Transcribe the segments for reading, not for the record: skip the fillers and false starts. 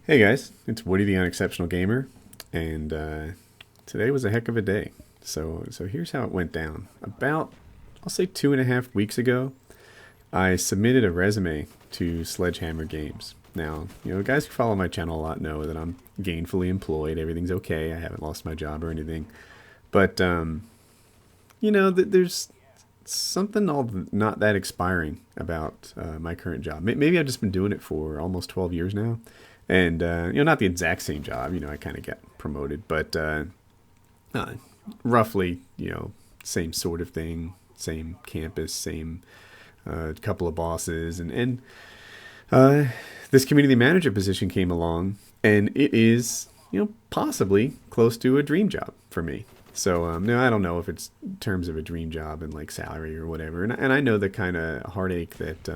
Hey guys, it's Woody the Unexceptional Gamer, and today was a heck of a day. So here's how it went down. About, I'll say 2.5 weeks ago, I submitted a resume to Sledgehammer Games. Now, guys who follow my channel a lot know that I'm gainfully employed. Everything's okay. I haven't lost my job or anything. But, there's something all not that expiring about my current job. Maybe I've just been doing it for almost 12 years now. And, not the exact same job. I kind of got promoted, but uh, roughly, same sort of thing, same campus, same couple of bosses. And this community manager position came along, and it is, possibly close to a dream job for me. So I don't know if it's in terms of a dream job and like salary or whatever. And I know the kind of heartache that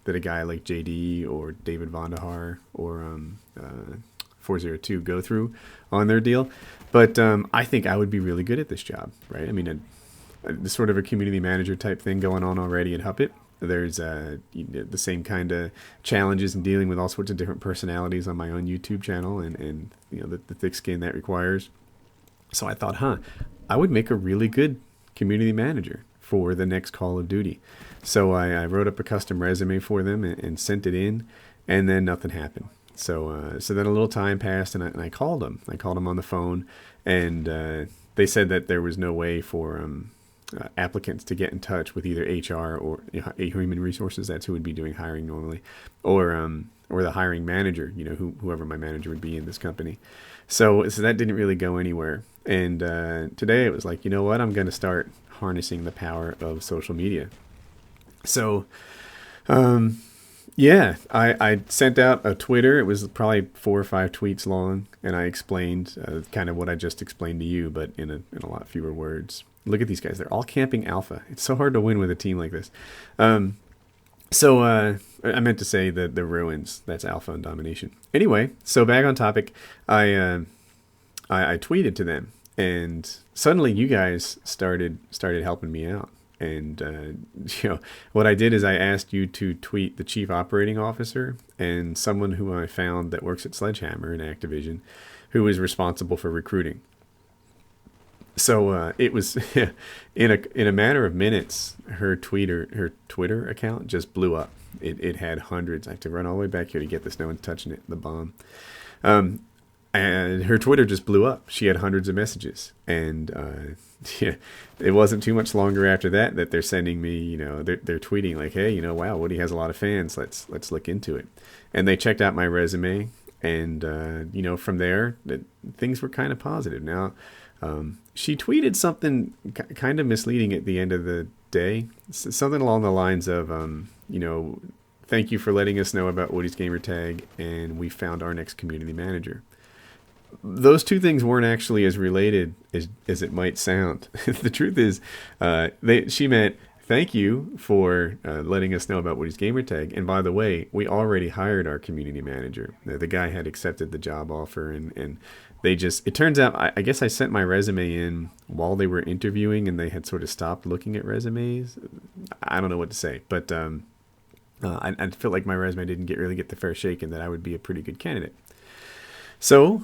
a guy like JD or David Vandahar or 402 go through on their deal. But I think I would be really good at this job, right? I mean, sort of a community manager type thing going on already at Huppet. There's the same kind of challenges in dealing with all sorts of different personalities on my own YouTube channel and the thick skin that requires. So I thought, I would make a really good community manager for the next Call of Duty. So I wrote up a custom resume for them and sent it in, and then nothing happened. So then a little time passed, and I called them. I called them on the phone, and they said that there was no way for applicants to get in touch with either HR or human resources. That's who would be doing hiring normally, or the hiring manager. Whoever my manager would be in this company. So that didn't really go anywhere. And today it was like, you know what? I'm going to start harnessing the power of social media. So, I sent out a Twitter. It was probably 4 or 5 tweets long, and I explained kind of what I just explained to you, but in a lot fewer words. Look at these guys. They're all camping alpha. It's so hard to win with a team like this. So I meant to say the ruins. That's alpha and domination. Anyway, so back on topic, I tweeted to them, and suddenly you guys started helping me out. And what I did is I asked you to tweet the chief operating officer and someone who I found that works at Sledgehammer in Activision, who is responsible for recruiting. So it was in a matter of minutes, her Twitter account just blew up. It had hundreds. I have to run all the way back here to get this. No one's touching it. The bomb. And her Twitter just blew up. She had hundreds of messages, and it wasn't too much longer after that they're sending me. They're tweeting like, "Hey, wow, Woody has a lot of fans. Let's look into it." And they checked out my resume, and from there, things were kind of positive. Now. She tweeted something kind of misleading at the end of the day. Something along the lines of, thank you for letting us know about WoodysGamertag, and we found our next community manager. Those two things weren't actually as related as it might sound. The truth is, she meant, thank you for letting us know about WoodysGamertag. And by the way, we already hired our community manager. The guy had accepted the job offer, and it turns out, I guess I sent my resume in while they were interviewing, and they had sort of stopped looking at resumes. I don't know what to say, but I feel like my resume didn't really get the fair shake, and that I would be a pretty good candidate. So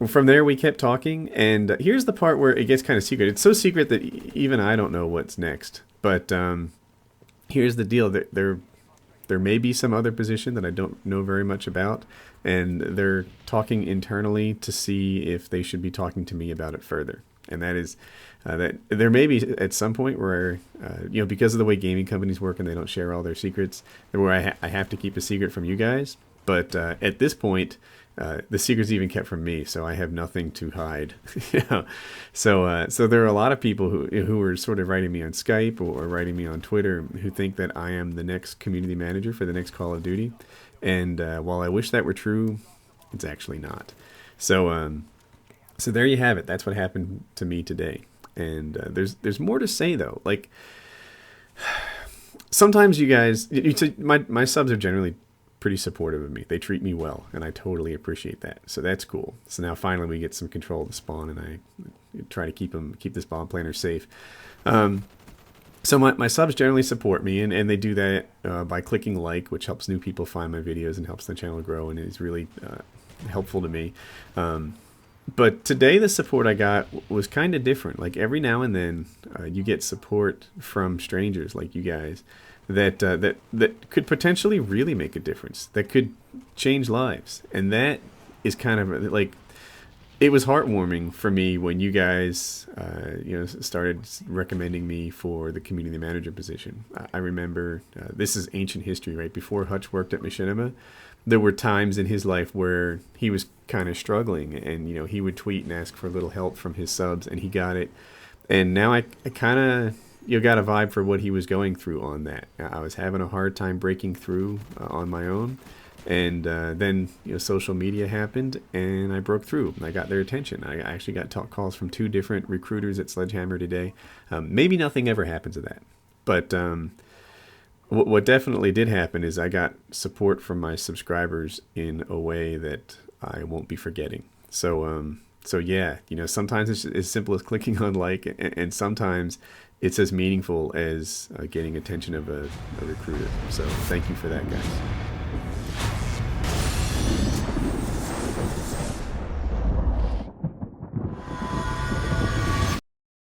from there, we kept talking, and here's the part where it gets kind of secret. It's so secret that even I don't know what's next. But here's the deal. There may be some other position that I don't know very much about, and they're talking internally to see if they should be talking to me about it further. And that is that there may be at some point where, because of the way gaming companies work and they don't share all their secrets, where I have to keep a secret from you guys. But at this point, the secret's even kept from me, so I have nothing to hide. So there are a lot of people who are sort of writing me on Skype or writing me on Twitter who think that I am the next community manager for the next Call of Duty. And while I wish that were true, it's actually not. So there you have it. That's what happened to me today. And there's more to say though. Like sometimes you guys, my subs are generally pretty supportive of me. They treat me well, and I totally appreciate that. So that's cool. So now finally we get some control of the spawn, and I try to keep this bomb planner safe. So my subs generally support me, and they do that by clicking like, which helps new people find my videos and helps the channel grow, and is really helpful to me. But today the support I got was kind of different. Like every now and then you get support from strangers like you guys that could potentially really make a difference, that could change lives. And that is kind of like, it was heartwarming for me when you guys, started recommending me for the community manager position. I remember, this is ancient history, right? Before Hutch worked at Machinima, there were times in his life where he was kind of struggling, and he would tweet and ask for a little help from his subs, and he got it. And now I kind of got a vibe for what he was going through on that. I was having a hard time breaking through on my own. And then social media happened, and I broke through. I got their attention. I actually got talk calls from 2 different recruiters at Sledgehammer today. Maybe nothing ever happens of that, but what definitely did happen is I got support from my subscribers in a way that I won't be forgetting. So yeah, sometimes it's as simple as clicking on like, and sometimes it's as meaningful as getting attention of a recruiter. So thank you for that, guys.